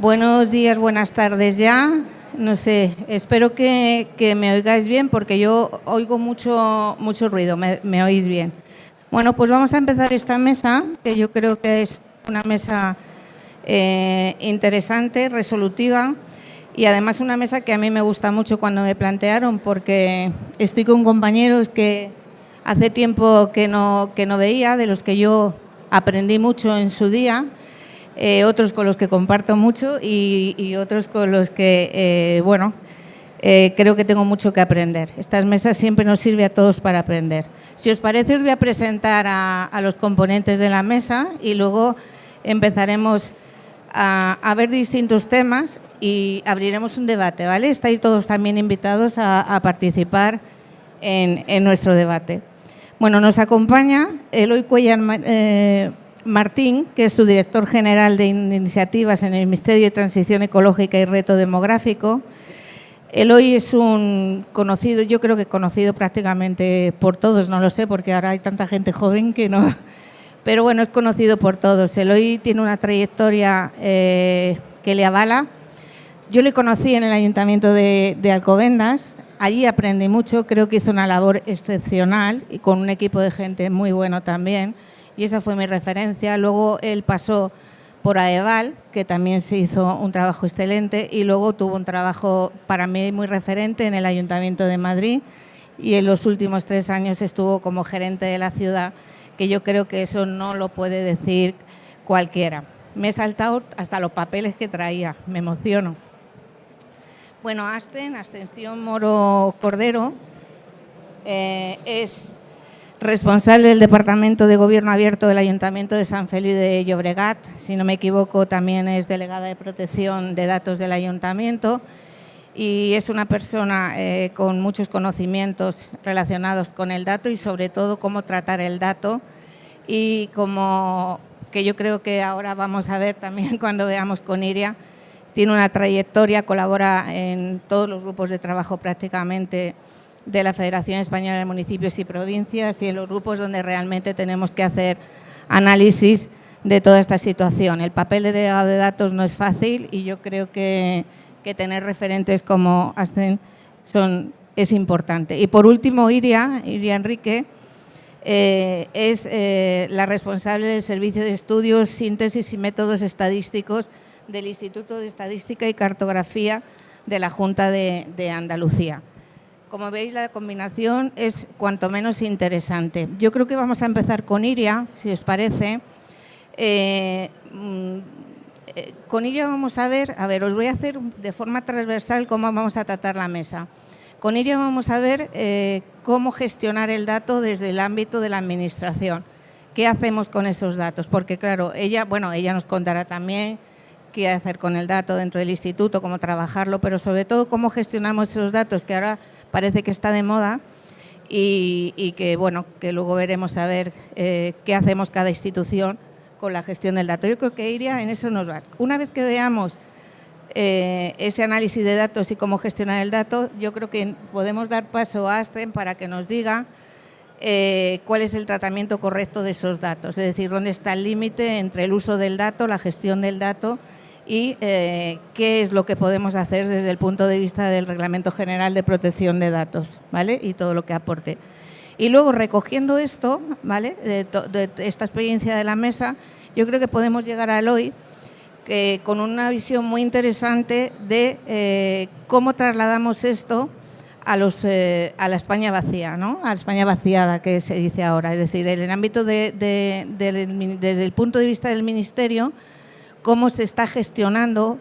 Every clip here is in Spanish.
Buenos días, buenas tardes ya. No sé, espero que me oigáis bien porque yo oigo mucho ruido. ¿Me oís bien? Bueno, pues vamos a empezar esta mesa, que yo creo que es una mesa interesante, resolutiva y además una mesa que a mí me gusta mucho cuando me plantearon, porque estoy con compañeros que hace tiempo que no veía, de los que yo aprendí mucho en su día. Otros con los que comparto mucho y otros con los que, creo que tengo mucho que aprender. Estas mesas siempre nos sirven a todos para aprender. Si os parece, os voy a presentar a los componentes de la mesa y luego empezaremos a ver distintos temas y abriremos un debate, ¿vale? Estáis todos también invitados a participar en nuestro debate. Bueno, nos acompaña Eloy Cuellar Martín, que es su director general de iniciativas en el Ministerio de Transición Ecológica y Reto Demográfico. Eloy es un conocido, yo creo que conocido prácticamente por todos, no lo sé porque ahora hay tanta gente joven que no, pero bueno, es conocido por todos. Eloy tiene una trayectoria que le avala. Yo le conocí en el Ayuntamiento de Alcobendas, allí aprendí mucho, creo que hizo una labor excepcional y con un equipo de gente muy bueno también. Y esa fue mi referencia. Luego él pasó por AEVAL, que también se hizo un trabajo excelente, y luego tuvo un trabajo para mí muy referente en el Ayuntamiento de Madrid y en los últimos 3 años estuvo como gerente de la ciudad, que yo creo que eso no lo puede decir cualquiera. Me he saltado hasta los papeles que traía, me emociono. Bueno, Ascensión Moro Cordero, es responsable del Departamento de Gobierno Abierto del Ayuntamiento de Sant Feliu de Llobregat. Si no me equivoco, también es delegada de protección de datos del Ayuntamiento y es una persona con muchos conocimientos relacionados con el dato y sobre todo cómo tratar el dato y como que yo creo que ahora vamos a ver también cuando veamos con Iria. Tiene una trayectoria, colabora en todos los grupos de trabajo prácticamente de la Federación Española de Municipios y Provincias y en los grupos donde realmente tenemos que hacer análisis de toda esta situación. El papel de delegado de datos no es fácil y yo creo que tener referentes como Ascen es importante. Y por último, Iria Enrique es la responsable del Servicio de Estudios, Síntesis y Métodos Estadísticos del Instituto de Estadística y Cartografía de la Junta de Andalucía. Como veis, la combinación es cuanto menos interesante. Yo creo que vamos a empezar con Iria, si os parece. Con Iria vamos a ver, os voy a hacer de forma transversal cómo vamos a tratar la mesa. Con Iria vamos a ver cómo gestionar el dato desde el ámbito de la Administración. ¿Qué hacemos con esos datos? Porque claro, ella nos contará también qué hacer con el dato dentro del instituto, cómo trabajarlo, pero sobre todo cómo gestionamos esos datos que ahora parece que está de moda y que luego veremos a ver qué hacemos cada institución con la gestión del dato. Yo creo que Iria en eso nos va. Una vez que veamos ese análisis de datos y cómo gestionar el dato, yo creo que podemos dar paso a Ascen para que nos diga cuál es el tratamiento correcto de esos datos, es decir, dónde está el límite entre el uso del dato, la gestión del dato y qué es lo que podemos hacer desde el punto de vista del Reglamento General de Protección de Datos, ¿vale? Y todo lo que aporte. Y luego, recogiendo esto, ¿vale? De esta experiencia de la mesa, yo creo que podemos llegar a Eloy con una visión muy interesante de cómo trasladamos esto a la España vacía, ¿no? A la España vaciada, que se dice ahora. Es decir, en el ámbito desde el punto de vista del Ministerio, cómo se está gestionando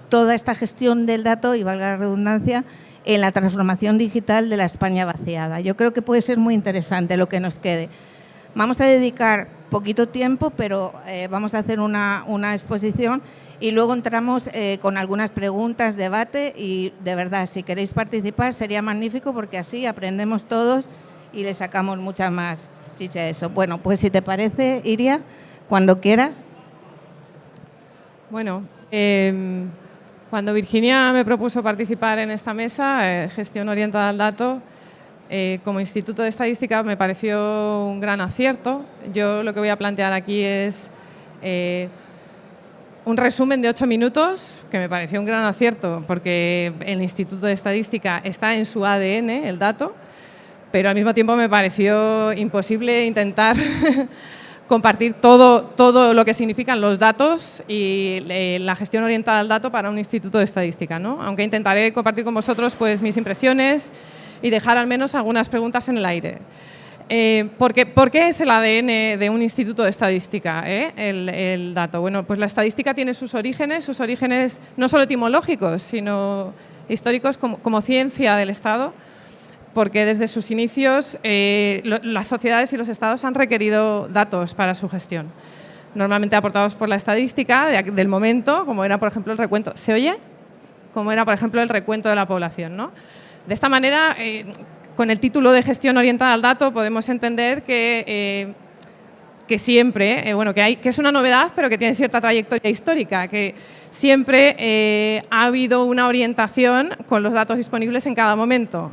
toda esta gestión del dato, y valga la redundancia, en la transformación digital de la España vaciada. Yo creo que puede ser muy interesante lo que nos quede. Vamos a dedicar poquito tiempo, pero vamos a hacer una exposición y luego entramos con algunas preguntas, debate y de verdad, si queréis participar sería magnífico porque así aprendemos todos y le sacamos mucha más chicha a eso. Bueno, pues si te parece, Iria, cuando quieras. Bueno, cuando Virginia me propuso participar en esta mesa, Gestión Orientada al Dato, como Instituto de Estadística me pareció un gran acierto. Yo lo que voy a plantear aquí es un resumen de 8 minutos, que me pareció un gran acierto, porque el Instituto de Estadística está en su ADN, el dato, pero al mismo tiempo me pareció imposible intentar compartir todo lo que significan los datos y la gestión orientada al dato para un instituto de estadística, ¿no? Aunque intentaré compartir con vosotros pues, mis impresiones y dejar al menos algunas preguntas en el aire. ¿Por qué es el ADN de un instituto de estadística, el dato? Bueno, pues la estadística tiene sus orígenes no solo etimológicos, sino históricos como ciencia del Estado, porque desde sus inicios las sociedades y los estados han requerido datos para su gestión, normalmente aportados por la estadística del momento, como era, por ejemplo, el recuento. ¿Se oye? Como era, por ejemplo, el recuento de la población, ¿no? De esta manera, con el título de gestión orientada al dato, podemos entender que siempre, que es una novedad, pero que tiene cierta trayectoria histórica, que siempre ha habido una orientación con los datos disponibles en cada momento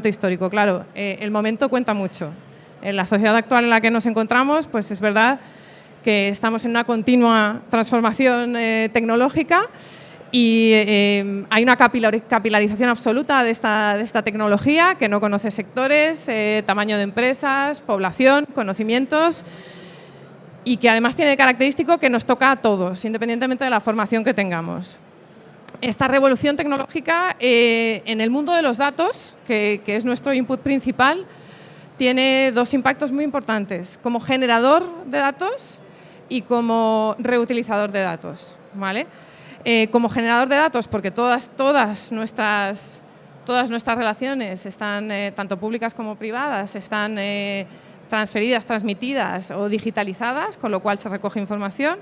histórico. Claro, el momento cuenta mucho. En la sociedad actual en la que nos encontramos, pues es verdad que estamos en una continua transformación tecnológica y hay una capilarización absoluta de esta tecnología que no conoce sectores, tamaño de empresas, población, conocimientos, y que además tiene de característico que nos toca a todos, independientemente de la formación que tengamos. Esta revolución tecnológica en el mundo de los datos, que es nuestro input principal, tiene dos impactos muy importantes, como generador de datos y como reutilizador de datos, ¿vale? Como generador de datos, porque todas nuestras relaciones están, tanto públicas como privadas, están transferidas, transmitidas o digitalizadas, con lo cual se recoge información.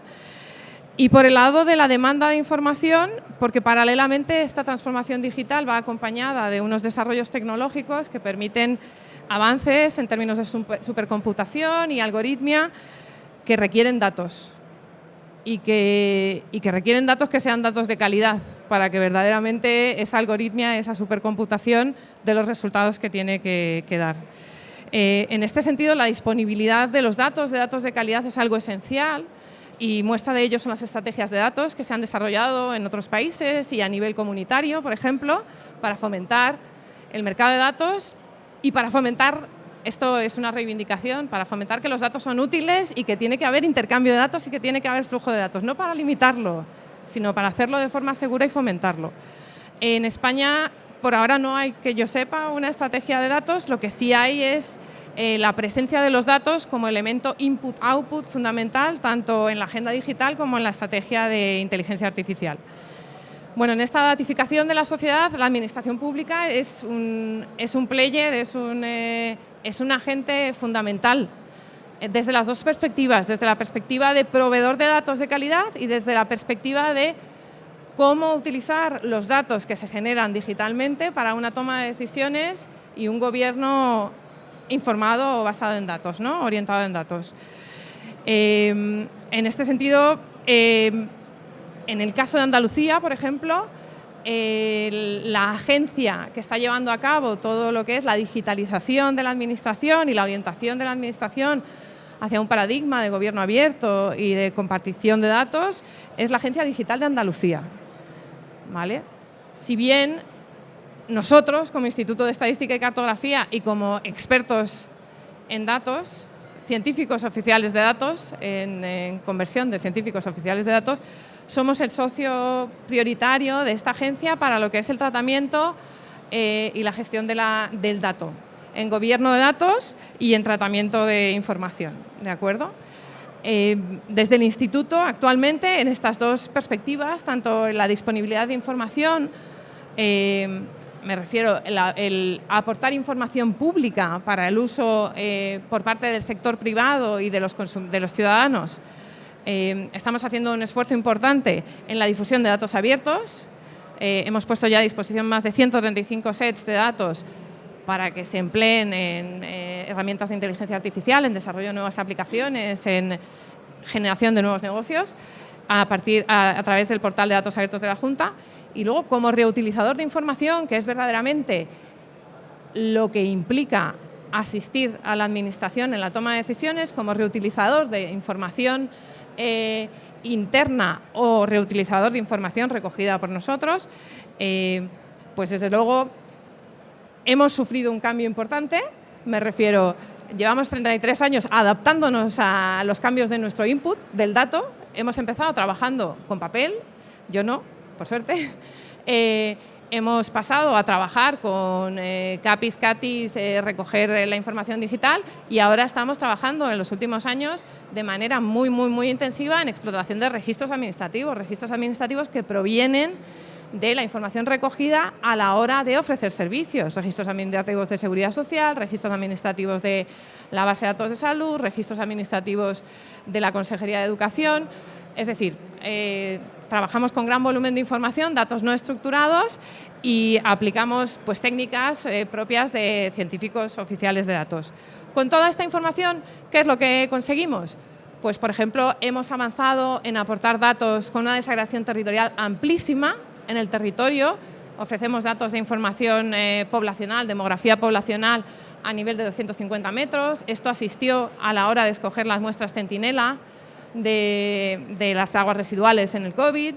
Y por el lado de la demanda de información, porque paralelamente esta transformación digital va acompañada de unos desarrollos tecnológicos que permiten avances en términos de supercomputación y algoritmia que requieren datos. Y que requieren datos que sean datos de calidad para que verdaderamente esa algoritmia, esa supercomputación dé los resultados que tiene que dar. En este sentido, la disponibilidad de los datos, de datos de calidad, es algo esencial y muestra de ello son las estrategias de datos que se han desarrollado en otros países y a nivel comunitario, por ejemplo, para fomentar el mercado de datos y para fomentar, esto es una reivindicación, para fomentar que los datos son útiles y que tiene que haber intercambio de datos y que tiene que haber flujo de datos, no para limitarlo, sino para hacerlo de forma segura y fomentarlo. En España, por ahora no hay, que yo sepa, una estrategia de datos. Lo que sí hay es la presencia de los datos como elemento input-output fundamental, tanto en la agenda digital como en la estrategia de inteligencia artificial. Bueno, en esta datificación de la sociedad, la administración pública es un player, es un agente fundamental desde las dos perspectivas, desde la perspectiva de proveedor de datos de calidad y desde la perspectiva de cómo utilizar los datos que se generan digitalmente para una toma de decisiones y un gobierno informado o basado en datos, ¿no? Orientado en datos. En este sentido, en el caso de Andalucía, por ejemplo, la agencia que está llevando a cabo todo lo que es la digitalización de la administración y la orientación de la administración hacia un paradigma de gobierno abierto y de compartición de datos es la Agencia Digital de Andalucía, ¿vale? Si bien nosotros, como Instituto de Estadística y Cartografía y como expertos en datos, científicos oficiales de datos, en conversión de científicos oficiales de datos, somos el socio prioritario de esta agencia para lo que es el tratamiento y la gestión del dato, en gobierno de datos y en tratamiento de información, ¿de acuerdo? Desde el Instituto, actualmente, en estas dos perspectivas, tanto en la disponibilidad de información, me refiero el aportar información pública para el uso por parte del sector privado y de los ciudadanos. Estamos haciendo un esfuerzo importante en la difusión de datos abiertos. Hemos puesto ya a disposición más de 135 sets de datos para que se empleen en herramientas de inteligencia artificial, en desarrollo de nuevas aplicaciones, en generación de nuevos negocios, a través del portal de datos abiertos de la Junta. Y luego, como reutilizador de información, que es verdaderamente lo que implica asistir a la administración en la toma de decisiones, como reutilizador de información interna o reutilizador de información recogida por nosotros, pues desde luego hemos sufrido un cambio importante. Me refiero, llevamos 33 años adaptándonos a los cambios de nuestro input, del dato. Hemos empezado trabajando con papel, yo no, por suerte. Hemos pasado a trabajar con CAPIs, CATIs, recoger la información digital, y ahora estamos trabajando en los últimos años de manera muy intensiva en explotación de registros administrativos que provienen de la información recogida a la hora de ofrecer servicios, registros administrativos de seguridad social, registros administrativos de la base de datos de salud, registros administrativos de la Consejería de Educación. Es decir, trabajamos con gran volumen de información, datos no estructurados, y aplicamos pues, técnicas propias de científicos oficiales de datos. Con toda esta información, ¿qué es lo que conseguimos? Pues, por ejemplo, hemos avanzado en aportar datos con una desagregación territorial amplísima en el territorio. Ofrecemos datos de información poblacional, demografía poblacional, a nivel de 250 metros. Esto asistió a la hora de escoger las muestras centinela de las aguas residuales en el COVID.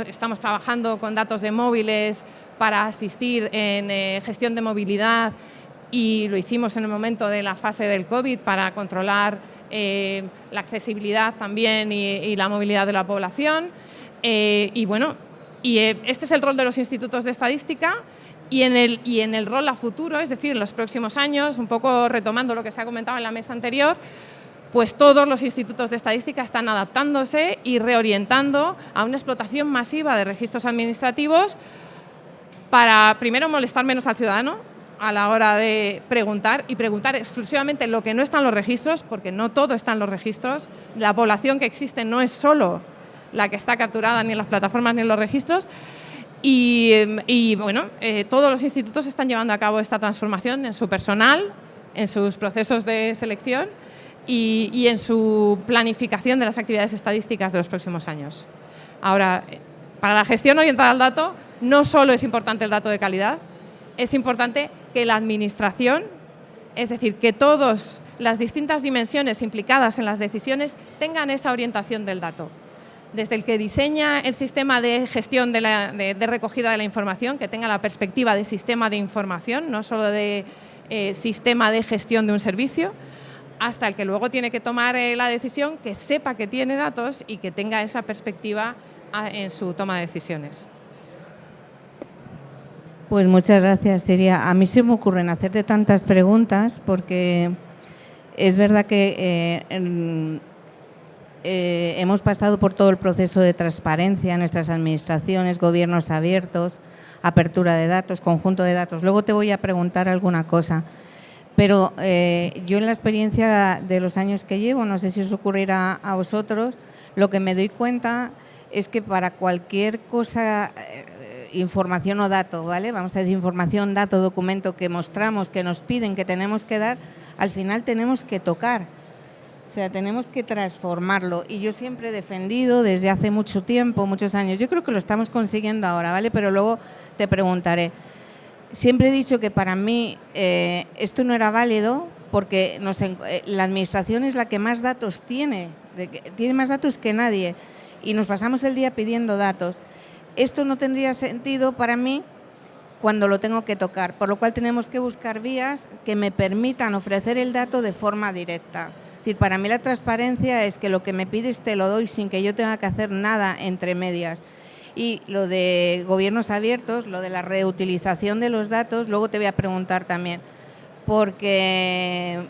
Estamos trabajando con datos de móviles para asistir en gestión de movilidad, y lo hicimos en el momento de la fase del COVID para controlar la accesibilidad también y la movilidad de la población. Este es el rol de los institutos de estadística, y en el rol a futuro, es decir, en los próximos años, un poco retomando lo que se ha comentado en la mesa anterior, pues todos los institutos de estadística están adaptándose y reorientando a una explotación masiva de registros administrativos para, primero, molestar menos al ciudadano a la hora de preguntar, y preguntar exclusivamente lo que no está en los registros, porque no todo está en los registros. La población que existe no es solo la que está capturada ni en las plataformas ni en los registros. Todos los institutos están llevando a cabo esta transformación en su personal, en sus procesos de selección y en su planificación de las actividades estadísticas de los próximos años. Ahora, para la gestión orientada al dato, no solo es importante el dato de calidad, es importante que la administración, es decir, que todas las distintas dimensiones implicadas en las decisiones tengan esa orientación del dato. Desde el que diseña el sistema de gestión de recogida de la información, que tenga la perspectiva de sistema de información, no solo de sistema de gestión de un servicio, hasta el que luego tiene que tomar la decisión, que sepa que tiene datos y que tenga esa perspectiva en su toma de decisiones. Pues muchas gracias, Siria. A mí se me ocurren hacerte tantas preguntas, porque es verdad que hemos pasado por todo el proceso de transparencia en nuestras administraciones, gobiernos abiertos, apertura de datos, conjunto de datos. Luego te voy a preguntar alguna cosa. Pero yo, en la experiencia de los años que llevo, no sé si os ocurrirá a vosotros, lo que me doy cuenta es que para cualquier cosa, información o dato, ¿vale? Vamos a decir información, dato, documento que mostramos, que nos piden, que tenemos que dar, al final tenemos que tocar. O sea, tenemos que transformarlo. Y yo siempre he defendido desde hace mucho tiempo, muchos años, yo creo que lo estamos consiguiendo ahora, ¿vale? Pero luego te preguntaré. Siempre he dicho que para mí esto no era válido, porque la administración es la que más datos tiene más datos que nadie, y nos pasamos el día pidiendo datos. Esto no tendría sentido para mí cuando lo tengo que tocar, por lo cual tenemos que buscar vías que me permitan ofrecer el dato de forma directa. Es decir, para mí la transparencia es que lo que me pides te lo doy sin que yo tenga que hacer nada entre medias. Y lo de gobiernos abiertos, lo de la reutilización de los datos, luego te voy a preguntar también, porque,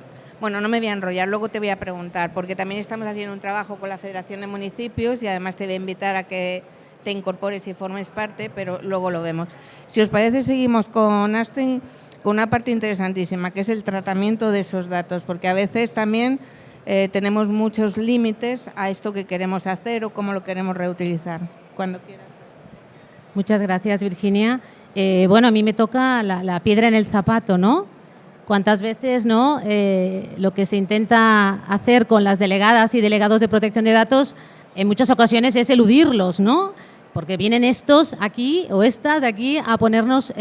bueno, no me voy a enrollar, luego te voy a preguntar, porque también estamos haciendo un trabajo con la Federación de Municipios, y además te voy a invitar a que te incorpores y formes parte, pero luego lo vemos. Si os parece, seguimos con Asten, con una parte interesantísima, que es el tratamiento de esos datos, porque a veces también tenemos muchos límites a esto que queremos hacer o cómo lo queremos reutilizar. Cuando quieras. Muchas gracias, Virginia. Bueno, a mí me toca la piedra en el zapato, ¿no? ¿Cuántas veces, no? Lo que se intenta hacer con las delegadas y delegados de protección de datos en muchas ocasiones es eludirlos, ¿no? Porque vienen estos aquí o estas de aquí a ponernos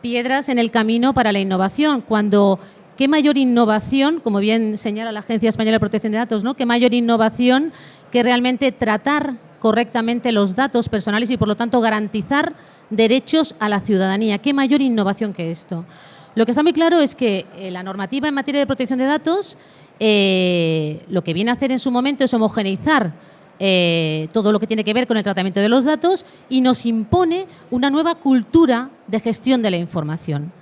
piedras en el camino para la innovación, cuando qué mayor innovación, como bien señala la Agencia Española de Protección de Datos, ¿no? Qué mayor innovación que realmente tratar correctamente los datos personales y, por lo tanto, garantizar derechos a la ciudadanía. ¿Qué mayor innovación que esto? Lo que está muy claro es que la normativa en materia de protección de datos lo que viene a hacer en su momento es homogeneizar todo lo que tiene que ver con el tratamiento de los datos y nos impone una nueva cultura de gestión de la información.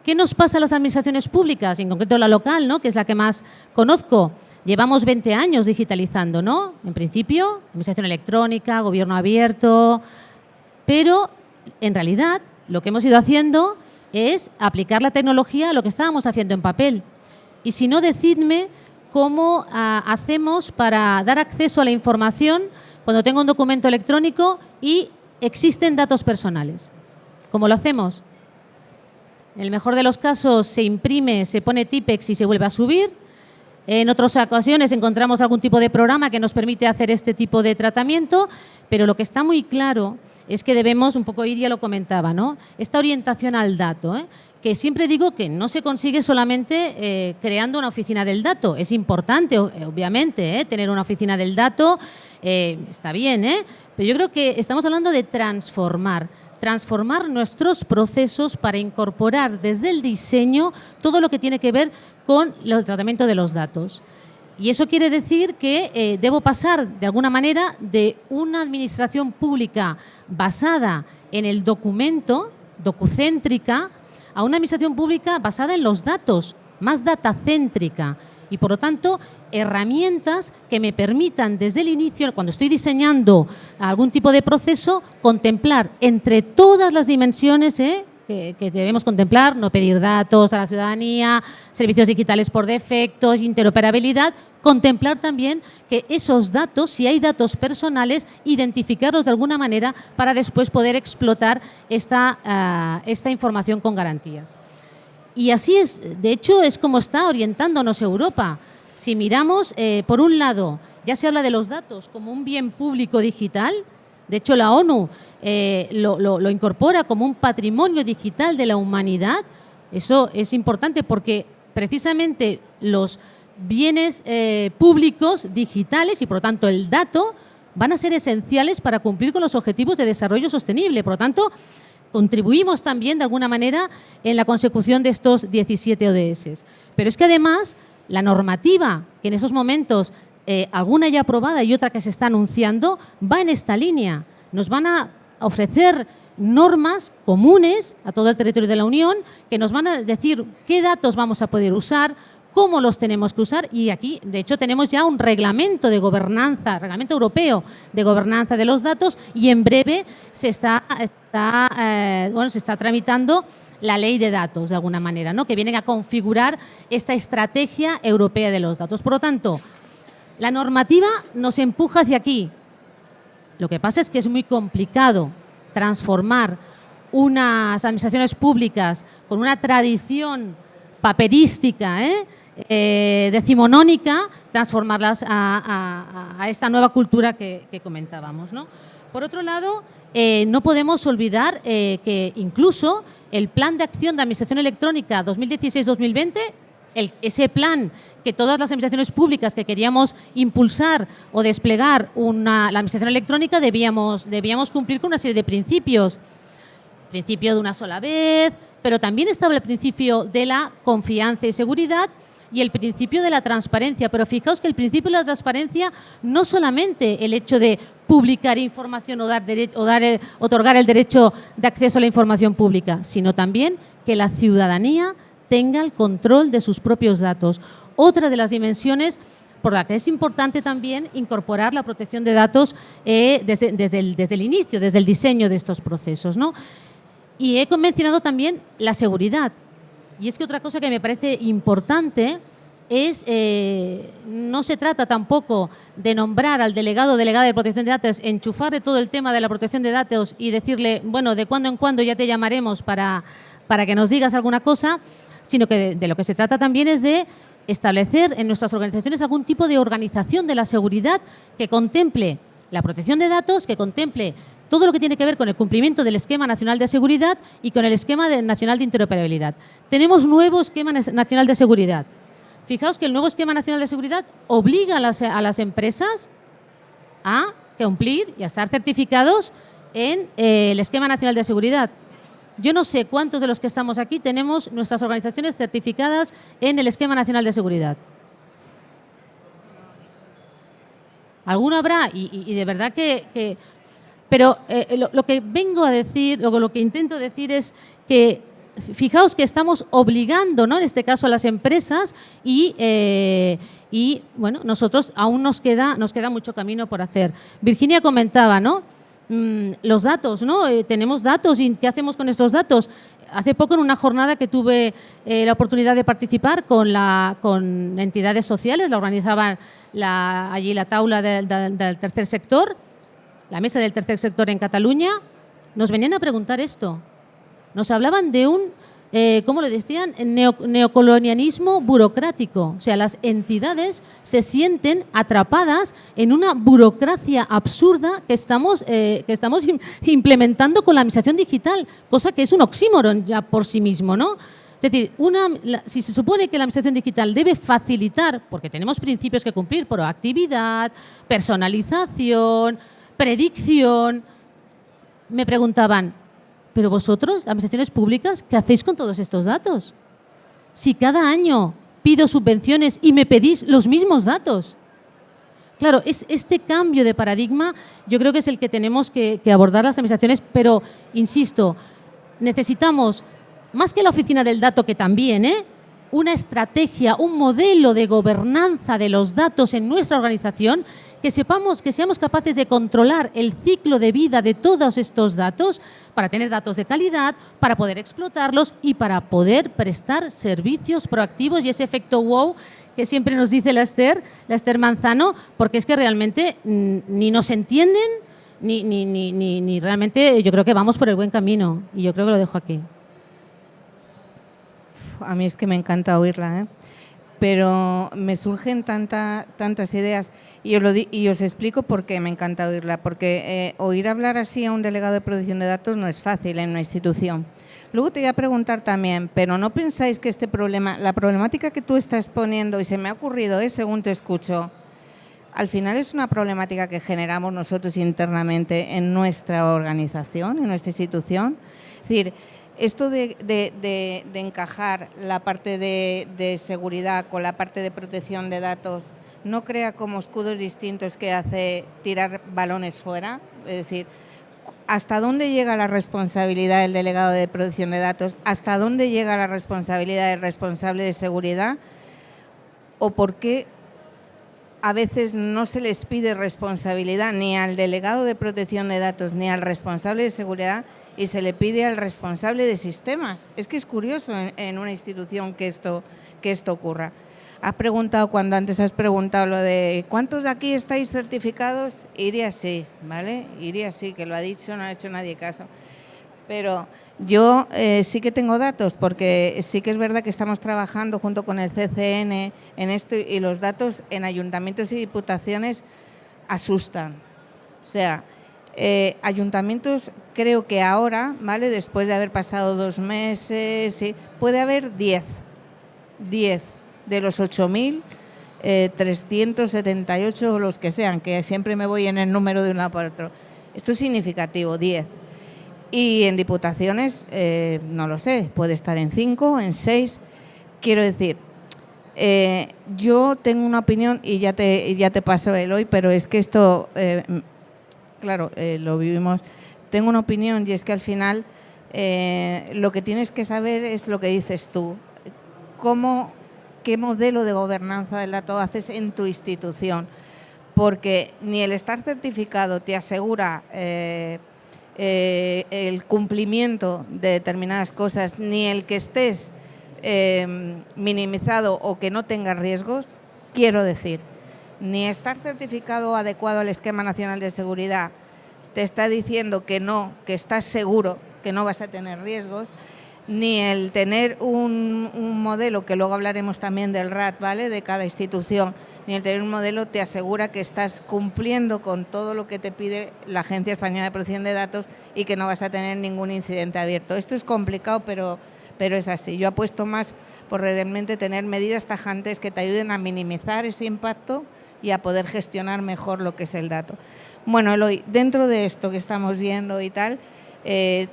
¿Qué nos pasa a las administraciones públicas, en concreto la local, ¿no?, que es la que más conozco? Llevamos 20 años digitalizando, ¿no? En principio, administración electrónica, gobierno abierto, pero en realidad lo que hemos ido haciendo es aplicar la tecnología a lo que estábamos haciendo en papel. Y si no, decidme cómo hacemos para dar acceso a la información cuando tengo un documento electrónico y existen datos personales. ¿Cómo lo hacemos? En el mejor de los casos se imprime, se pone Tipex y se vuelve a subir. En otras ocasiones encontramos algún tipo de programa que nos permite hacer este tipo de tratamiento, pero lo que está muy claro es que debemos, un poco Iria lo comentaba, ¿no?, esta orientación al dato, que siempre digo que no se consigue solamente creando una oficina del dato. Es importante, obviamente, tener una oficina del dato, está bien, pero yo creo que estamos hablando de transformar nuestros procesos para incorporar desde el diseño todo lo que tiene que ver con el tratamiento de los datos. Y eso quiere decir que debo pasar, de alguna manera, de una administración pública basada en el documento, docucéntrica, a una administración pública basada en los datos, más datacéntrica. Y, por lo tanto, herramientas que me permitan desde el inicio, cuando estoy diseñando algún tipo de proceso, contemplar entre todas las dimensiones que debemos contemplar, no pedir datos a la ciudadanía, servicios digitales por defecto, interoperabilidad, contemplar también que esos datos, si hay datos personales, identificarlos de alguna manera para después poder explotar esta información con garantías. Y así es, de hecho, es como está orientándonos Europa. Si miramos, por un lado, ya se habla de los datos como un bien público digital. De hecho, la ONU lo incorpora como un patrimonio digital de la humanidad. Eso es importante porque precisamente los bienes públicos digitales y, por lo tanto, el dato van a ser esenciales para cumplir con los objetivos de desarrollo sostenible. Por lo tanto, contribuimos también de alguna manera en la consecución de estos 17 ODS. Pero es que además la normativa que en esos momentos alguna ya aprobada y otra que se está anunciando va en esta línea. Nos van a ofrecer normas comunes a todo el territorio de la Unión que nos van a decir qué datos vamos a poder usar, cómo los tenemos que usar, y aquí, de hecho, tenemos ya un reglamento de gobernanza, reglamento europeo de gobernanza de los datos, y en breve se está tramitando la ley de datos, de alguna manera, ¿no?, que vienen a configurar esta estrategia europea de los datos. Por lo tanto, la normativa nos empuja hacia aquí. Lo que pasa es que es muy complicado transformar unas administraciones públicas con una tradición paperística, decimonónica, transformarlas a esta nueva cultura que comentábamos, ¿no? Por otro lado, no podemos olvidar que incluso el Plan de Acción de Administración Electrónica 2016-2020, ese plan que todas las administraciones públicas que queríamos impulsar o desplegar la administración electrónica debíamos cumplir con una serie de principios. Principio de una sola vez, pero también estaba el principio de la confianza y seguridad y el principio de la transparencia. Pero fijaos que el principio de la transparencia no solamente el hecho de publicar información o otorgar el derecho de acceso a la información pública, sino también que la ciudadanía tenga el control de sus propios datos. Otra de las dimensiones por la que es importante también incorporar la protección de datos desde el inicio, desde el diseño de estos procesos, ¿no? Y he mencionado también la seguridad. Y es que otra cosa que me parece importante es, no se trata tampoco de nombrar al delegado o delegada de protección de datos, enchufarle todo el tema de la protección de datos y decirle, bueno, de cuando en cuando ya te llamaremos para que nos digas alguna cosa, sino que de lo que se trata también es de establecer en nuestras organizaciones algún tipo de organización de la seguridad que contemple la protección de datos, que contemple todo lo que tiene que ver con el cumplimiento del Esquema Nacional de Seguridad y con el Esquema Nacional de Interoperabilidad. Tenemos nuevo Esquema Nacional de Seguridad. Fijaos que el nuevo Esquema Nacional de Seguridad obliga a las empresas a cumplir y a estar certificados en el Esquema Nacional de Seguridad. Yo no sé cuántos de los que estamos aquí tenemos nuestras organizaciones certificadas en el Esquema Nacional de Seguridad. Alguno habrá y de verdad que pero lo que vengo a decir, lo que intento decir es que fijaos que estamos obligando, ¿no?, en este caso a las empresas y bueno, nosotros aún nos queda mucho camino por hacer. Virginia comentaba, ¿no?, los datos, ¿no? Tenemos datos y ¿qué hacemos con estos datos? Hace poco en una jornada que tuve la oportunidad de participar con entidades sociales, la organizaban allí la taula del tercer sector, la mesa del tercer sector en Cataluña, nos venían a preguntar esto. Nos hablaban de un, ¿cómo lo decían?, neocolonialismo burocrático. O sea, las entidades se sienten atrapadas en una burocracia absurda que estamos implementando con la administración digital, cosa que es un oxímoron ya por sí mismo, ¿no? Es decir, si se supone que la administración digital debe facilitar, porque tenemos principios que cumplir, proactividad, personalización, predicción, me preguntaban, pero vosotros, administraciones públicas, ¿qué hacéis con todos estos datos? Si cada año pido subvenciones y me pedís los mismos datos. Claro, este cambio de paradigma yo creo que es el que tenemos que abordar las administraciones, pero, insisto, necesitamos, más que la oficina del dato, que también, una estrategia, un modelo de gobernanza de los datos en nuestra organización, que seamos capaces de controlar el ciclo de vida de todos estos datos para tener datos de calidad, para poder explotarlos y para poder prestar servicios proactivos y ese efecto wow que siempre nos dice la Esther Manzano, porque es que realmente ni nos entienden ni realmente yo creo que vamos por el buen camino y yo creo que lo dejo aquí. A mí es que me encanta oírla, pero me surgen tantas ideas y os explico por qué me encanta oírla, porque oír hablar así a un delegado de protección de datos no es fácil en una institución. Luego te voy a preguntar también, pero ¿no pensáis que la problemática que tú estás poniendo, y se me ha ocurrido según te escucho, al final es una problemática que generamos nosotros internamente en nuestra organización, en nuestra institución? Es decir, esto de encajar la parte de seguridad con la parte de protección de datos no crea como escudos distintos que hace tirar balones fuera. Es decir, ¿hasta dónde llega la responsabilidad del delegado de protección de datos? ¿Hasta dónde llega la responsabilidad del responsable de seguridad? ¿O por qué a veces no se les pide responsabilidad ni al delegado de protección de datos ni al responsable de seguridad y se le pide al responsable de sistemas? Es que es curioso en una institución que esto ocurra. Antes has preguntado lo de ¿cuántos de aquí estáis certificados? Iría sí, ¿vale? Iría sí, que lo ha dicho, no ha hecho nadie caso. Pero yo sí que tengo datos, porque sí que es verdad que estamos trabajando junto con el CCN en esto y los datos en ayuntamientos y diputaciones asustan. O sea, ayuntamientos creo que ahora, ¿vale?, después de haber pasado 2 meses, sí, puede haber 10 de los 8.378 o los que sean, que siempre me voy en el número de un lado para otro. Esto es significativo, 10. Y en diputaciones, no lo sé, puede estar en 5, en 6. Quiero decir, yo tengo una opinión y ya te paso el hoy, pero es que esto, claro, lo vivimos. Tengo una opinión y es que al final lo que tienes que saber es lo que dices tú. ¿Qué modelo de gobernanza del dato haces en tu institución? Porque ni el estar certificado te asegura el cumplimiento de determinadas cosas, ni el que estés minimizado o que no tengas riesgos. Quiero decir, ni estar certificado adecuado al Esquema Nacional de Seguridad te está diciendo que estás seguro, que no vas a tener riesgos, ni el tener un modelo, que luego hablaremos también del RAT, ¿vale?, de cada institución, ni el tener un modelo te asegura que estás cumpliendo con todo lo que te pide la Agencia Española de Protección de Datos y que no vas a tener ningún incidente abierto. Esto es complicado, pero es así. Yo apuesto más por realmente tener medidas tajantes que te ayuden a minimizar ese impacto y a poder gestionar mejor lo que es el dato. Bueno, Eloy, dentro de esto que estamos viendo y tal,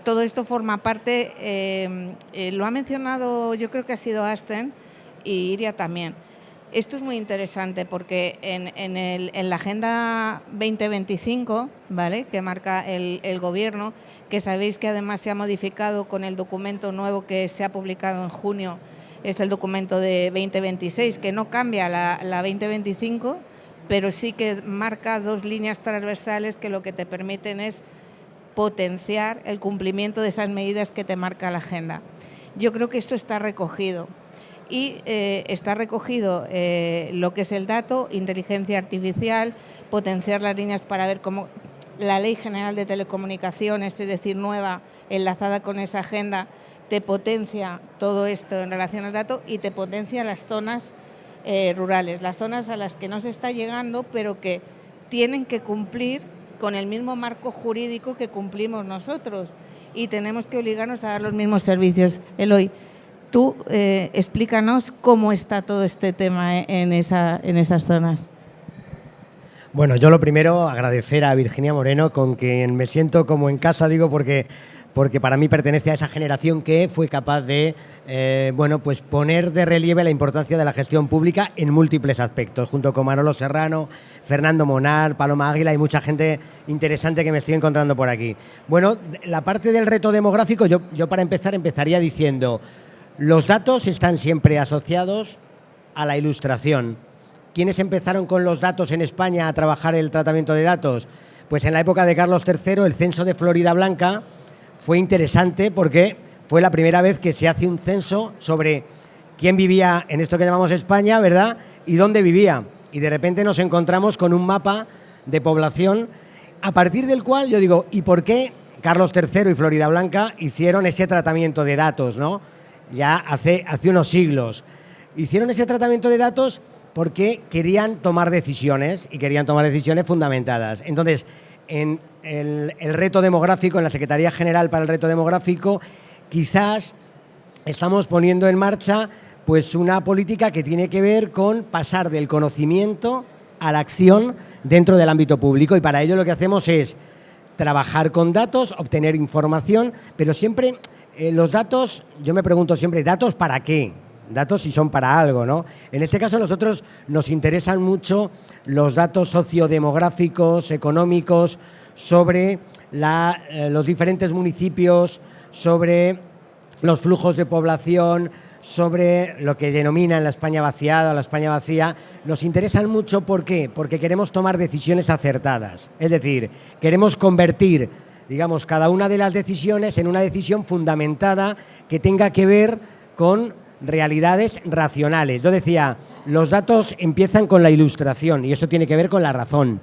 todo esto forma parte, lo ha mencionado, yo creo que ha sido Asten y Iria también. Esto es muy interesante porque en la Agenda 2025, ¿vale?, que marca el Gobierno, que sabéis que además se ha modificado con el documento nuevo que se ha publicado en junio, es el documento de 2026, que no cambia la 2025, pero sí que marca 2 líneas transversales que lo que te permiten es potenciar el cumplimiento de esas medidas que te marca la agenda. Yo creo que esto está recogido. Y está recogido lo que es el dato, inteligencia artificial, potenciar las líneas para ver cómo la Ley General de Telecomunicaciones, es decir, nueva, enlazada con esa agenda, te potencia todo esto en relación al dato y te potencia las zonas rurales, las zonas a las que no se está llegando, pero que tienen que cumplir con el mismo marco jurídico que cumplimos nosotros y tenemos que obligarnos a dar los mismos servicios. Eloy, tú explícanos cómo está todo este tema en esas zonas. Bueno, yo lo primero agradecer a Virginia Moreno, con quien me siento como en casa, digo, porque para mí pertenece a esa generación que fue capaz de pues poner de relieve la importancia de la gestión pública en múltiples aspectos, junto con Manolo Serrano, Fernando Monar, Paloma Águila y mucha gente interesante que me estoy encontrando por aquí. Bueno, la parte del reto demográfico, yo para empezar empezaría diciendo: los datos están siempre asociados a la ilustración. ¿Quiénes empezaron con los datos en España a trabajar el tratamiento de datos? Pues en la época de Carlos III, el censo de Floridablanca fue interesante porque fue la primera vez que se hace un censo sobre quién vivía en esto que llamamos España, ¿verdad?, y dónde vivía. Y de repente nos encontramos con un mapa de población, a partir del cual yo digo, ¿y por qué Carlos III y Floridablanca hicieron ese tratamiento de datos, ¿no? Ya hace unos siglos. Hicieron ese tratamiento de datos porque querían tomar decisiones y querían tomar decisiones fundamentadas. Entonces, en el reto demográfico, en la Secretaría General para el Reto Demográfico, quizás estamos poniendo en marcha pues una política que tiene que ver con pasar del conocimiento a la acción dentro del ámbito público, y para ello lo que hacemos es trabajar con datos, obtener información, pero siempre los datos, yo me pregunto siempre, ¿datos para qué? Datos si son para algo, ¿no? En este caso nosotros nos interesan mucho los datos sociodemográficos, económicos, sobre los diferentes municipios, sobre los flujos de población, sobre lo que denominan la España vaciada o la España vacía. Nos interesan mucho, ¿por qué? Porque queremos tomar decisiones acertadas. Es decir, queremos convertir, digamos, cada una de las decisiones en una decisión fundamentada que tenga que ver con realidades racionales. Yo decía, los datos empiezan con la ilustración y eso tiene que ver con la razón.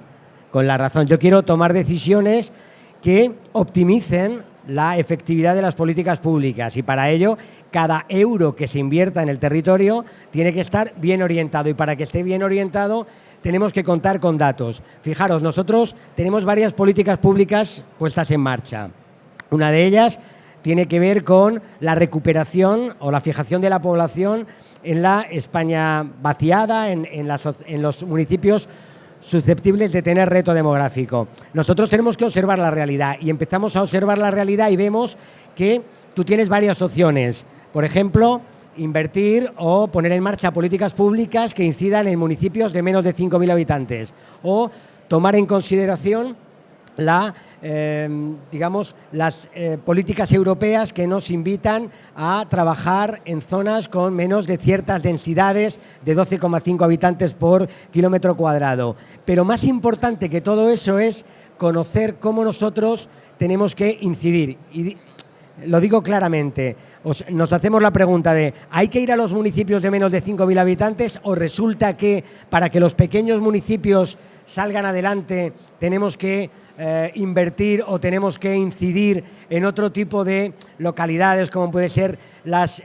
Con la razón. Yo quiero tomar decisiones que optimicen la efectividad de las políticas públicas y para ello cada euro que se invierta en el territorio tiene que estar bien orientado, y para que esté bien orientado tenemos que contar con datos. Fijaros, nosotros tenemos varias políticas públicas puestas en marcha. Una de ellas tiene que ver con la recuperación o la fijación de la población en la España vaciada, en los municipios susceptibles de tener reto demográfico. Nosotros tenemos que observar la realidad y empezamos a observar la realidad y vemos que tú tienes varias opciones. Por ejemplo, invertir o poner en marcha políticas públicas que incidan en municipios de menos de 5.000 habitantes o tomar en consideración las políticas europeas que nos invitan a trabajar en zonas con menos de ciertas densidades de 12,5 habitantes por kilómetro cuadrado. Pero más importante que todo eso es conocer cómo nosotros tenemos que incidir. Y lo digo claramente, nos hacemos la pregunta de ¿hay que ir a los municipios de menos de 5.000 habitantes o resulta que para que los pequeños municipios salgan adelante tenemos que invertir o tenemos que incidir en otro tipo de localidades como puede ser las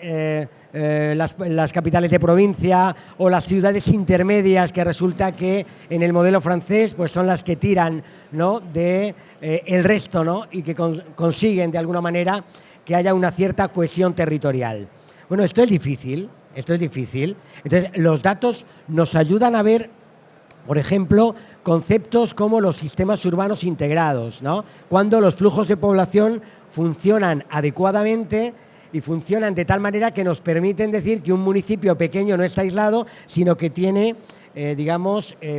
capitales de provincia o las ciudades intermedias, que resulta que en el modelo francés pues son las que tiran, ¿no?, de el resto, ¿no?, y que consiguen de alguna manera que haya una cierta cohesión territorial? Bueno, esto es difícil, Esto es difícil. Entonces, los datos nos ayudan a ver, por ejemplo, conceptos como los sistemas urbanos integrados, ¿no? Cuando los flujos de población funcionan adecuadamente y funcionan de tal manera que nos permiten decir que un municipio pequeño no está aislado, sino que tiene,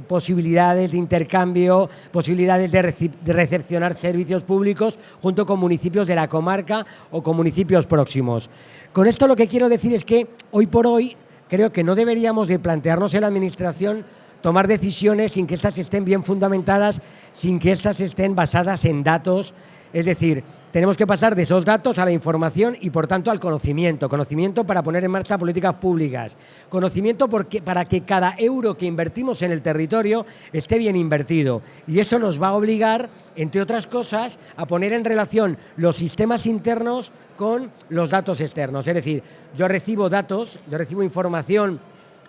posibilidades de intercambio, posibilidades de recepcionar servicios públicos junto con municipios de la comarca o con municipios próximos. Con esto lo que quiero decir es que hoy por hoy creo que no deberíamos de plantearnos en la Administración tomar decisiones sin que éstas estén bien fundamentadas, sin que éstas estén basadas en datos. Es decir, tenemos que pasar de esos datos a la información y, por tanto, al conocimiento. Conocimiento para poner en marcha políticas públicas. Conocimiento para que cada euro que invertimos en el territorio esté bien invertido. Y eso nos va a obligar, entre otras cosas, a poner en relación los sistemas internos con los datos externos. Es decir, yo recibo datos, yo recibo información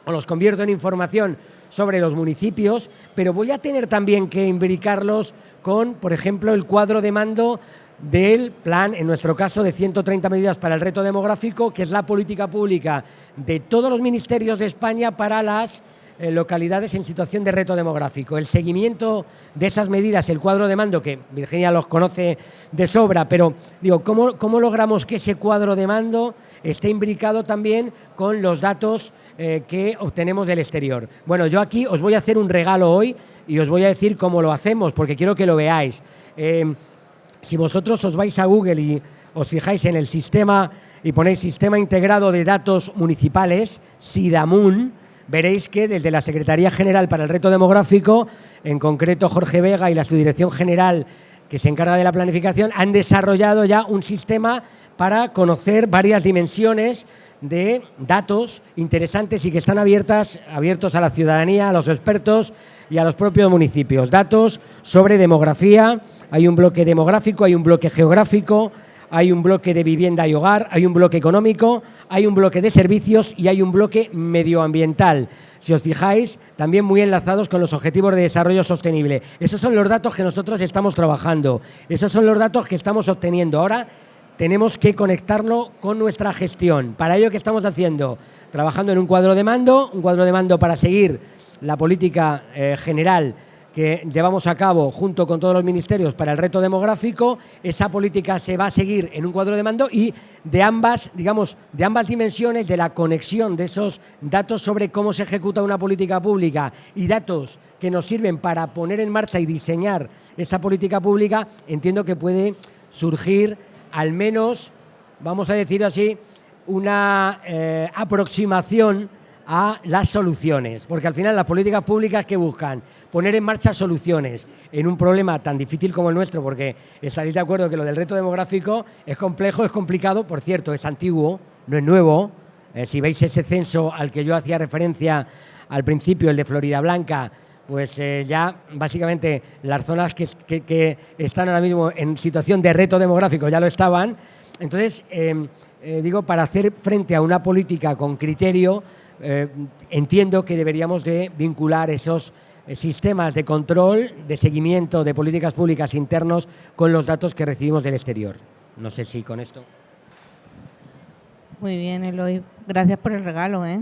o los convierto en información sobre los municipios, pero voy a tener también que imbricarlos con, por ejemplo, el cuadro de mando del plan, en nuestro caso, de 130 medidas para el reto demográfico, que es la política pública de todos los ministerios de España para las localidades en situación de reto demográfico. El seguimiento de esas medidas, el cuadro de mando, que Virginia los conoce de sobra, pero digo, ¿cómo logramos que ese cuadro de mando esté imbricado también con los datos que obtenemos del exterior? Bueno, yo aquí os voy a hacer un regalo hoy y os voy a decir cómo lo hacemos, porque quiero que lo veáis. Si vosotros os vais a Google y os fijáis en el sistema y ponéis Sistema Integrado de Datos Municipales, SIDAMUN, veréis que desde la Secretaría General para el Reto Demográfico, en concreto Jorge Vega y la Subdirección General que se encarga de la planificación, han desarrollado ya un sistema para conocer varias dimensiones de datos interesantes y que están abiertos a la ciudadanía, a los expertos y a los propios municipios. Datos sobre demografía, hay un bloque demográfico, hay un bloque geográfico, hay un bloque de vivienda y hogar, hay un bloque económico, hay un bloque de servicios y hay un bloque medioambiental. Si os fijáis, también muy enlazados con los Objetivos de Desarrollo Sostenible. Esos son los datos que nosotros estamos trabajando, esos son los datos que estamos obteniendo. Ahora tenemos que conectarlo con nuestra gestión. Para ello, ¿qué estamos haciendo? Trabajando en un cuadro de mando para seguir la política general que llevamos a cabo junto con todos los ministerios para el reto demográfico. Esa política se va a seguir en un cuadro de mando y de ambas dimensiones, de la conexión de esos datos sobre cómo se ejecuta una política pública y datos que nos sirven para poner en marcha y diseñar esa política pública, entiendo que puede surgir al menos, vamos a decir así, una aproximación a las soluciones, porque al final las políticas públicas que buscan poner en marcha soluciones en un problema tan difícil como el nuestro, porque estaréis de acuerdo que lo del reto demográfico es complejo, es complicado, por cierto, es antiguo, no es nuevo. Si veis ese censo al que yo hacía referencia al principio, el de Floridablanca, pues ya básicamente las zonas que están ahora mismo en situación de reto demográfico ya lo estaban. Entonces, digo, para hacer frente a una política con criterio, entiendo que deberíamos de vincular esos sistemas de control, de seguimiento de políticas públicas internos con los datos que recibimos del exterior. No sé si con esto. Muy bien, Eloy. Gracias por el regalo, ¿eh?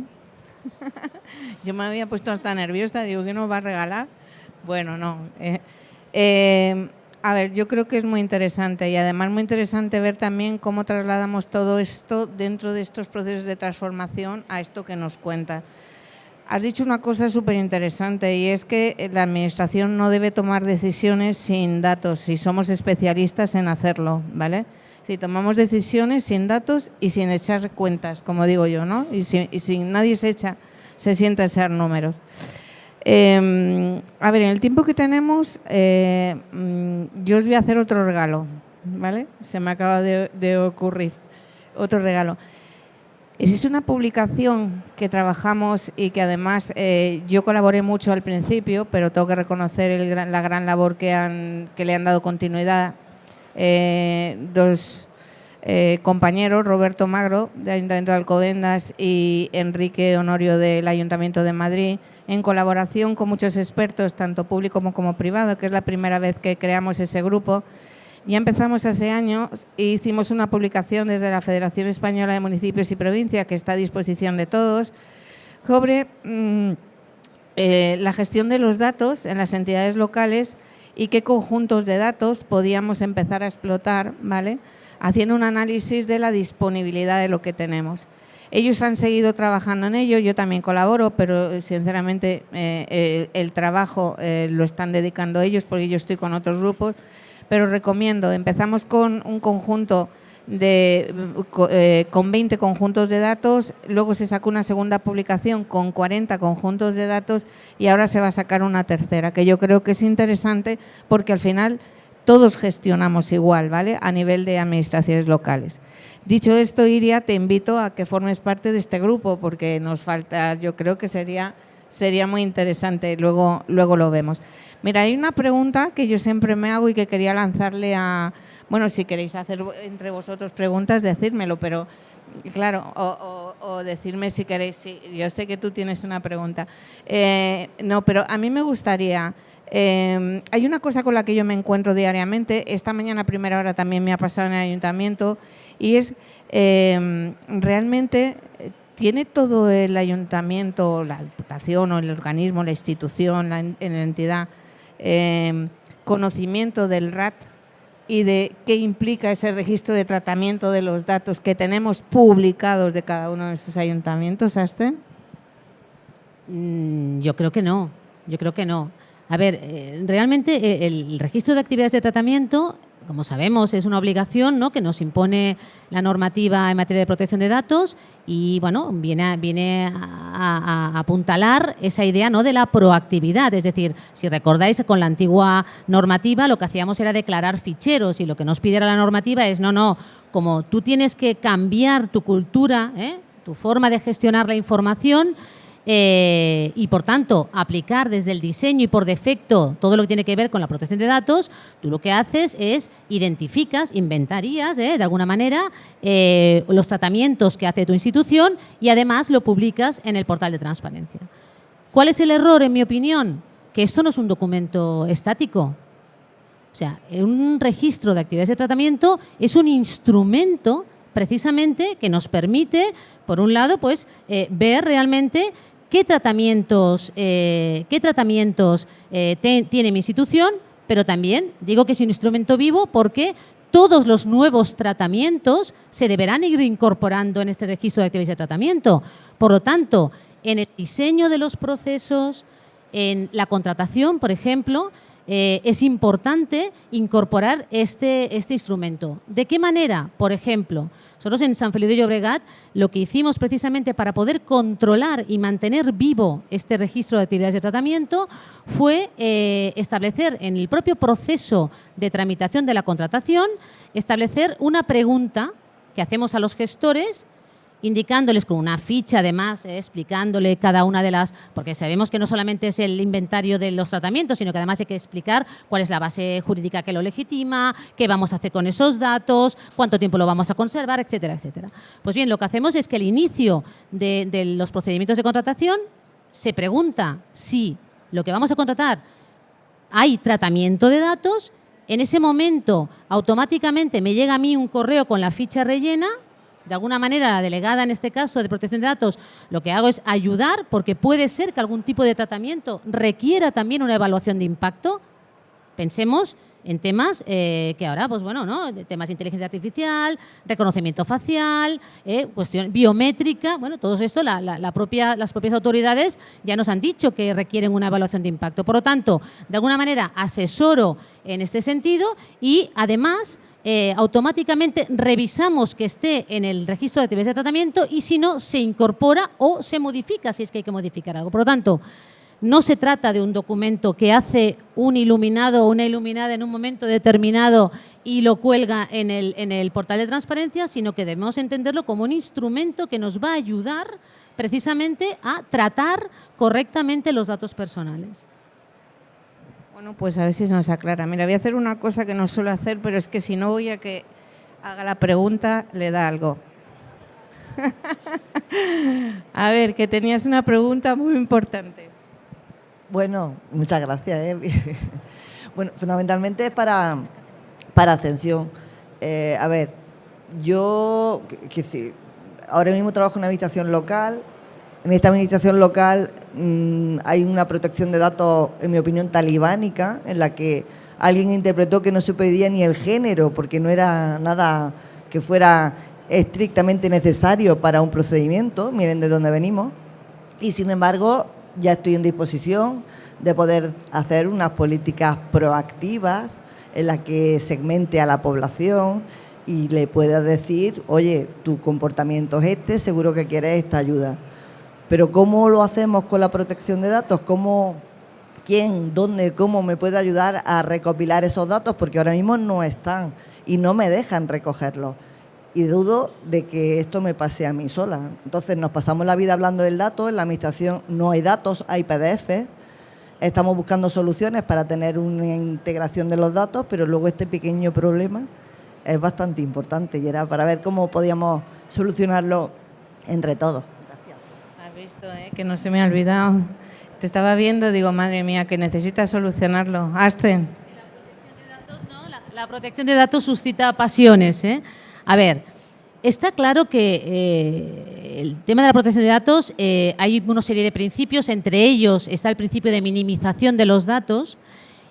Yo me había puesto hasta nerviosa, digo, ¿qué nos va a regalar? Bueno, no. A ver, yo creo que es muy interesante y además muy interesante ver también cómo trasladamos todo esto dentro de estos procesos de transformación a esto que nos cuenta. Has dicho una cosa súper interesante y es que la Administración no debe tomar decisiones sin datos y somos especialistas en hacerlo, ¿vale? Si tomamos decisiones sin datos y sin echar cuentas, como digo yo, ¿no? Y si nadie se sienta a echar números. A ver, en el tiempo que tenemos, yo os voy a hacer otro regalo, ¿vale? Se me acaba de ocurrir otro regalo. Existe una publicación que trabajamos y que además yo colaboré mucho al principio, pero tengo que reconocer la gran labor que le han dado continuidad dos compañeros, Roberto Magro, del Ayuntamiento de Alcobendas, y Enrique Honorio, del Ayuntamiento de Madrid, en colaboración con muchos expertos, tanto público como privado, que es la primera vez que creamos ese grupo, Ya empezamos hace años e hicimos una publicación desde la Federación Española de Municipios y Provincias, que está a disposición de todos, sobre la gestión de los datos en las entidades locales y qué conjuntos de datos podíamos empezar a explotar, ¿vale?, haciendo un análisis de la disponibilidad de lo que tenemos. Ellos han seguido trabajando en ello, yo también colaboro, pero sinceramente el trabajo lo están dedicando ellos porque yo estoy con otros grupos, pero recomiendo, empezamos con un conjunto con 20 conjuntos de datos, luego se sacó una segunda publicación con 40 conjuntos de datos y ahora se va a sacar una tercera, que yo creo que es interesante porque al final todos gestionamos igual, ¿vale?, a nivel de administraciones locales. Dicho esto, Iria, te invito a que formes parte de este grupo porque nos falta, yo creo que sería muy interesante, luego lo vemos. Mira, hay una pregunta que yo siempre me hago y que quería lanzarle a... Bueno, si queréis hacer entre vosotros preguntas, decírmelo, pero claro, o decirme si queréis, sí, yo sé que tú tienes una pregunta. No, pero a mí me gustaría... hay una cosa con la que yo me encuentro diariamente, esta mañana a primera hora también me ha pasado en el ayuntamiento, y es realmente ¿tiene todo el ayuntamiento, la diputación o el organismo, la institución, la entidad, conocimiento del RAT y de qué implica ese registro de tratamiento de los datos que tenemos publicados de cada uno de estos ayuntamientos, Asten? Yo creo que no. A ver, realmente el registro de actividades de tratamiento, como sabemos, es una obligación, ¿no?, que nos impone la normativa en materia de protección de datos y, bueno, viene a apuntalar esa idea, ¿no?, de la proactividad. Es decir, si recordáis, con la antigua normativa lo que hacíamos era declarar ficheros y lo que nos pide la normativa es, no, como tú tienes que cambiar tu cultura, tu forma de gestionar la información, y, por tanto, aplicar desde el diseño y por defecto todo lo que tiene que ver con la protección de datos, tú lo que haces es inventarías, de alguna manera, los tratamientos que hace tu institución y, además, lo publicas en el portal de transparencia. ¿Cuál es el error, en mi opinión? Que esto no es un documento estático. O sea, un registro de actividades de tratamiento es un instrumento precisamente que nos permite, por un lado, pues ver realmente qué tratamientos tiene mi institución, pero también digo que es un instrumento vivo porque todos los nuevos tratamientos se deberán ir incorporando en este registro de actividades de tratamiento. Por lo tanto, en el diseño de los procesos, en la contratación, por ejemplo, es importante incorporar este instrumento. ¿De qué manera? Por ejemplo, nosotros en Sant Feliu de Llobregat lo que hicimos precisamente para poder controlar y mantener vivo este registro de actividades de tratamiento fue establecer en el propio proceso de tramitación de la contratación, establecer una pregunta que hacemos a los gestores, indicándoles con una ficha, además, explicándole cada una de las... Porque sabemos que no solamente es el inventario de los tratamientos, sino que además hay que explicar cuál es la base jurídica que lo legitima, qué vamos a hacer con esos datos, cuánto tiempo lo vamos a conservar, etcétera, etcétera. Pues bien, lo que hacemos es que al inicio de los procedimientos de contratación se pregunta si lo que vamos a contratar hay tratamiento de datos. En ese momento, automáticamente me llega a mí un correo con la ficha rellena. De alguna manera, la delegada, en este caso, de protección de datos, lo que hago es ayudar, porque puede ser que algún tipo de tratamiento requiera también una evaluación de impacto. Pensemos en temas que ahora, pues bueno, ¿no?, temas de inteligencia artificial, reconocimiento facial, cuestión biométrica. Bueno, todo esto las propias autoridades ya nos han dicho que requieren una evaluación de impacto. Por lo tanto, de alguna manera asesoro en este sentido y, además, automáticamente revisamos que esté en el registro de actividades de tratamiento y, si no, se incorpora o se modifica si es que hay que modificar algo. Por lo tanto, no se trata de un documento que hace un iluminado o una iluminada en un momento determinado y lo cuelga en el portal de transparencia, sino que debemos entenderlo como un instrumento que nos va a ayudar precisamente a tratar correctamente los datos personales. Bueno, pues a ver si se nos aclara. Mira, voy a hacer una cosa que no suelo hacer, pero es que si no voy a que haga la pregunta, le da algo. A ver, que tenías una pregunta muy importante. Bueno, muchas gracias. Bueno, fundamentalmente es para para Ascensión. A ver, yo ahora mismo trabajo en una administración local. En esta administración local hay una protección de datos, en mi opinión, talibánica, en la que alguien interpretó que no se pedía ni el género, porque no era nada que fuera estrictamente necesario para un procedimiento. Miren de dónde venimos. Y sin embargo, ya estoy en disposición de poder hacer unas políticas proactivas en las que segmente a la población y le pueda decir, oye, tu comportamiento es este, seguro que quieres esta ayuda. Pero ¿cómo lo hacemos con la protección de datos? ¿Quién, dónde, cómo me puede ayudar a recopilar esos datos? Porque ahora mismo no están y no me dejan recogerlos. Y dudo de que esto me pase a mí sola. Entonces nos pasamos la vida hablando del dato, en la administración no hay datos, hay PDF. Estamos buscando soluciones para tener una integración de los datos, pero luego este pequeño problema es bastante importante y era para ver cómo podíamos solucionarlo entre todos. Has visto, que no se me ha olvidado. Te estaba viendo, digo, madre mía, que necesitas solucionarlo. Astrid. La protección de datos suscita pasiones. A ver, está claro que el tema de la protección de datos, hay una serie de principios, entre ellos está el principio de minimización de los datos.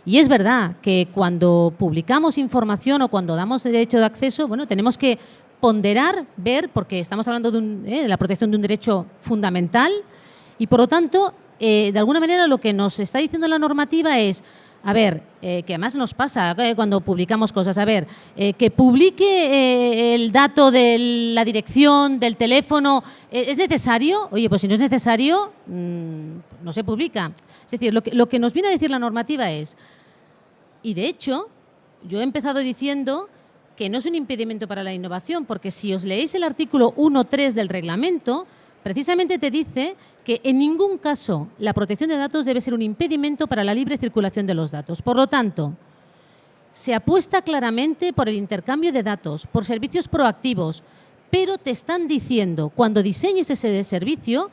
Y es verdad que cuando publicamos información o cuando damos derecho de acceso, bueno, tenemos que ponderar, ver, porque estamos hablando de la protección de un derecho fundamental y, por lo tanto, de alguna manera lo que nos está diciendo la normativa es, a ver, que además nos pasa cuando publicamos cosas, a ver, que publique el dato de la dirección, del teléfono, ¿es necesario? Oye, pues si no es necesario, no se publica. Es decir, lo que nos viene a decir la normativa es, y de hecho, yo he empezado diciendo que no es un impedimento para la innovación, porque si os leéis el artículo 1.3 del reglamento, precisamente te dice que en ningún caso la protección de datos debe ser un impedimento para la libre circulación de los datos. Por lo tanto, se apuesta claramente por el intercambio de datos, por servicios proactivos, pero te están diciendo, cuando diseñes ese servicio,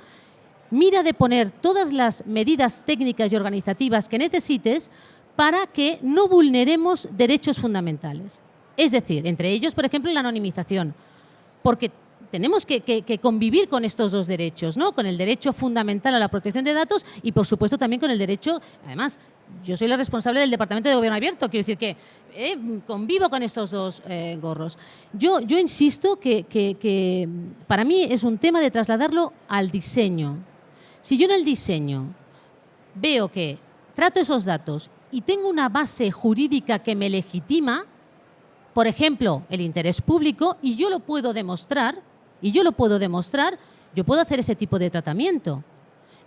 mira de poner todas las medidas técnicas y organizativas que necesites para que no vulneremos derechos fundamentales. Es decir, entre ellos, por ejemplo, la anonimización, porque tenemos que convivir con estos dos derechos, ¿no? Con el derecho fundamental a la protección de datos y, por supuesto, también con el derecho, además, yo soy la responsable del Departamento de Gobierno Abierto, quiero decir que convivo con estos dos gorros. Yo insisto que para mí es un tema de trasladarlo al diseño. Si yo en el diseño veo que trato esos datos y tengo una base jurídica que me legitima, por ejemplo, el interés público, y yo lo puedo demostrar, yo puedo hacer ese tipo de tratamiento.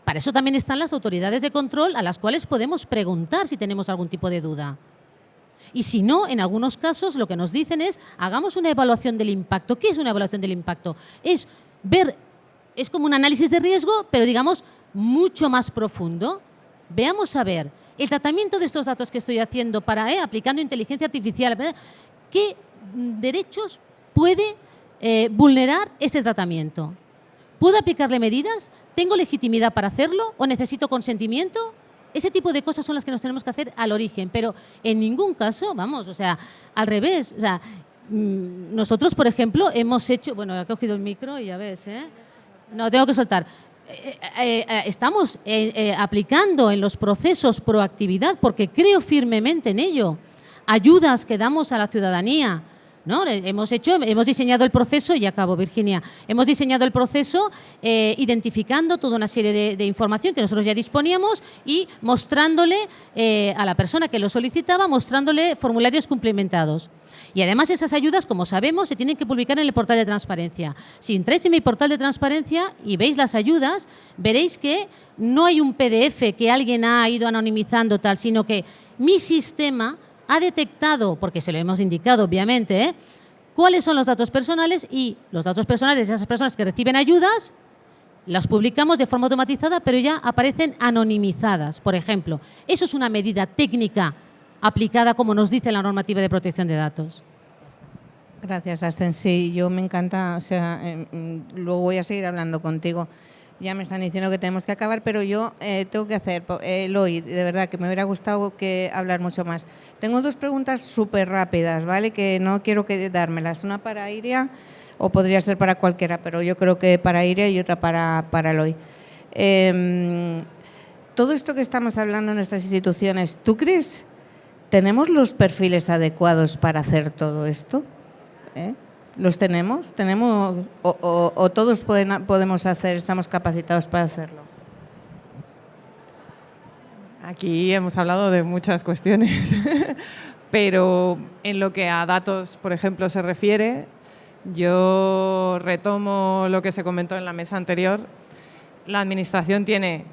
Para eso también están las autoridades de control a las cuales podemos preguntar si tenemos algún tipo de duda. Y si no, en algunos casos lo que nos dicen es, hagamos una evaluación del impacto. ¿Qué es una evaluación del impacto? Es como un análisis de riesgo, pero digamos mucho más profundo. Veamos a ver el tratamiento de estos datos que estoy haciendo aplicando inteligencia artificial, ¿qué derechos puede vulnerar ese tratamiento? ¿Puedo aplicarle medidas? ¿Tengo legitimidad para hacerlo o necesito consentimiento? Ese tipo de cosas son las que nos tenemos que hacer al origen, pero en ningún caso, al revés. O sea, nosotros, por ejemplo, hemos hecho... Bueno, he cogido el micro y ya ves, No, tengo que soltar. Estamos aplicando en los procesos proactividad, porque creo firmemente en ello, ayudas que damos a la ciudadanía, ¿no? Hemos diseñado el proceso, y acabo, Virginia, hemos diseñado el proceso identificando toda una serie de información que nosotros ya disponíamos y mostrándole a la persona que lo solicitaba, mostrándole formularios cumplimentados. Y además esas ayudas, como sabemos, se tienen que publicar en el portal de transparencia. Si entráis en mi portal de transparencia y veis las ayudas, veréis que no hay un PDF que alguien ha ido anonimizando tal, sino que mi sistema ha detectado, porque se lo hemos indicado obviamente, cuáles son los datos personales, y los datos personales de esas personas que reciben ayudas las publicamos de forma automatizada, pero ya aparecen anonimizadas, por ejemplo. Eso es una medida técnica aplicada como nos dice la normativa de protección de datos. Gracias, Astrid. Sí, yo me encanta, luego voy a seguir hablando contigo. ya me están diciendo que tenemos que acabar, pero yo tengo que hacer, Eloy, de verdad que me hubiera gustado hablar mucho más. Tengo 2 preguntas súper rápidas, ¿vale? Que no quiero dármelas. Una para Iria, o podría ser para cualquiera, pero yo creo que para Iria y otra para Eloy. Todo esto que estamos hablando en nuestras instituciones, ¿tú crees tenemos los perfiles adecuados para hacer todo esto? ¿Los tenemos? ¿O todos podemos hacer, estamos capacitados para hacerlo? Aquí hemos hablado de muchas cuestiones, pero en lo que a datos, por ejemplo, se refiere, yo retomo lo que se comentó en la mesa anterior. La Administración tiene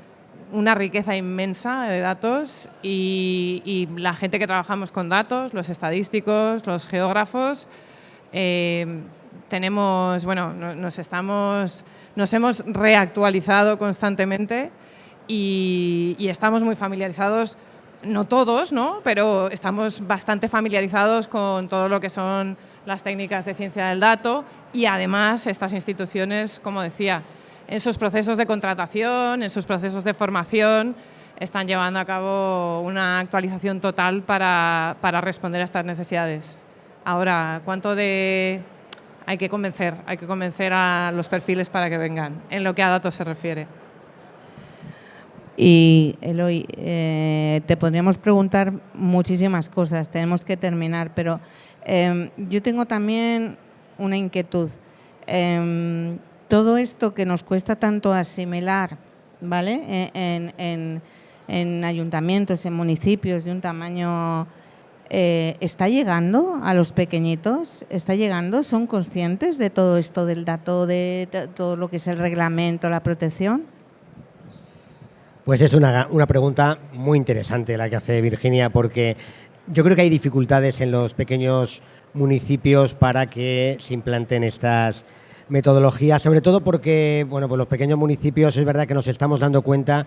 una riqueza inmensa de datos y la gente que trabajamos con datos, los estadísticos, los geógrafos, nos hemos reactualizado constantemente y estamos muy familiarizados, no todos, ¿no? Pero estamos bastante familiarizados con todo lo que son las técnicas de ciencia del dato y además estas instituciones, como decía, en sus procesos de contratación, en sus procesos de formación, están llevando a cabo una actualización total para responder a estas necesidades. Ahora, hay que convencer a los perfiles para que vengan, en lo que a datos se refiere. Y Eloy, te podríamos preguntar muchísimas cosas, tenemos que terminar, pero yo tengo también una inquietud. Todo esto que nos cuesta tanto asimilar, ¿vale? En ayuntamientos, en municipios de un tamaño, ¿está llegando a los pequeñitos? ¿Está llegando? ¿Son conscientes de todo esto del dato, de todo lo que es el reglamento, la protección? Pues es una pregunta muy interesante la que hace Virginia, porque yo creo que hay dificultades en los pequeños municipios para que se implanten estas metodologías, sobre todo porque, bueno, pues los pequeños municipios es verdad que nos estamos dando cuenta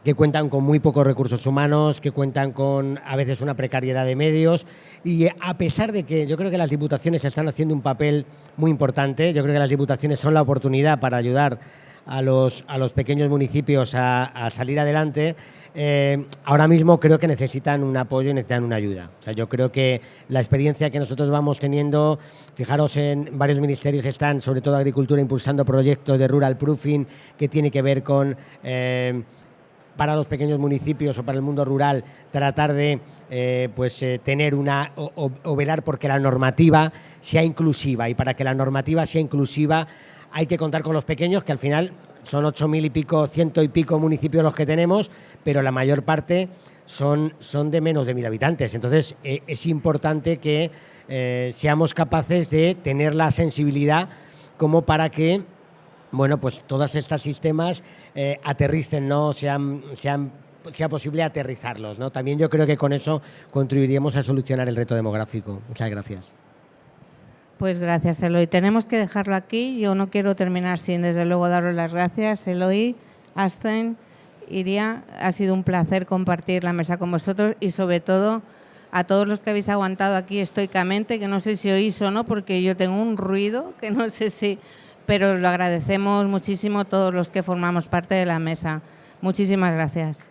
que cuentan con muy pocos recursos humanos, que cuentan con a veces una precariedad de medios y a pesar de que yo creo que las diputaciones están haciendo un papel muy importante, yo creo que las diputaciones son la oportunidad para ayudar a los pequeños municipios a salir adelante, ahora mismo creo que necesitan un apoyo y necesitan una ayuda. O sea, yo creo que la experiencia que nosotros vamos teniendo, fijaros en varios ministerios están, sobre todo Agricultura, impulsando proyectos de rural proofing que tiene que ver con para los pequeños municipios o para el mundo rural tratar de tener o velar porque la normativa sea inclusiva, y para que la normativa sea inclusiva hay que contar con los pequeños, que al final son 8.000 y pico, 100 y pico municipios los que tenemos, pero la mayor parte son de menos de 1.000 habitantes. Entonces es importante que seamos capaces de tener la sensibilidad como para que, bueno, pues todos estos sistemas aterricen, ¿no? sea posible aterrizarlos, ¿no? También yo creo que con eso contribuiríamos a solucionar el reto demográfico. Muchas gracias. Pues gracias, Eloy. Tenemos que dejarlo aquí. Yo no quiero terminar sin, desde luego, daros las gracias. Eloy, Astrid, Iria, ha sido un placer compartir la mesa con vosotros y, sobre todo, a todos los que habéis aguantado aquí estoicamente, que no sé si oís o no, porque yo tengo un ruido que no sé si... Pero lo agradecemos muchísimo todos los que formamos parte de la mesa. Muchísimas gracias.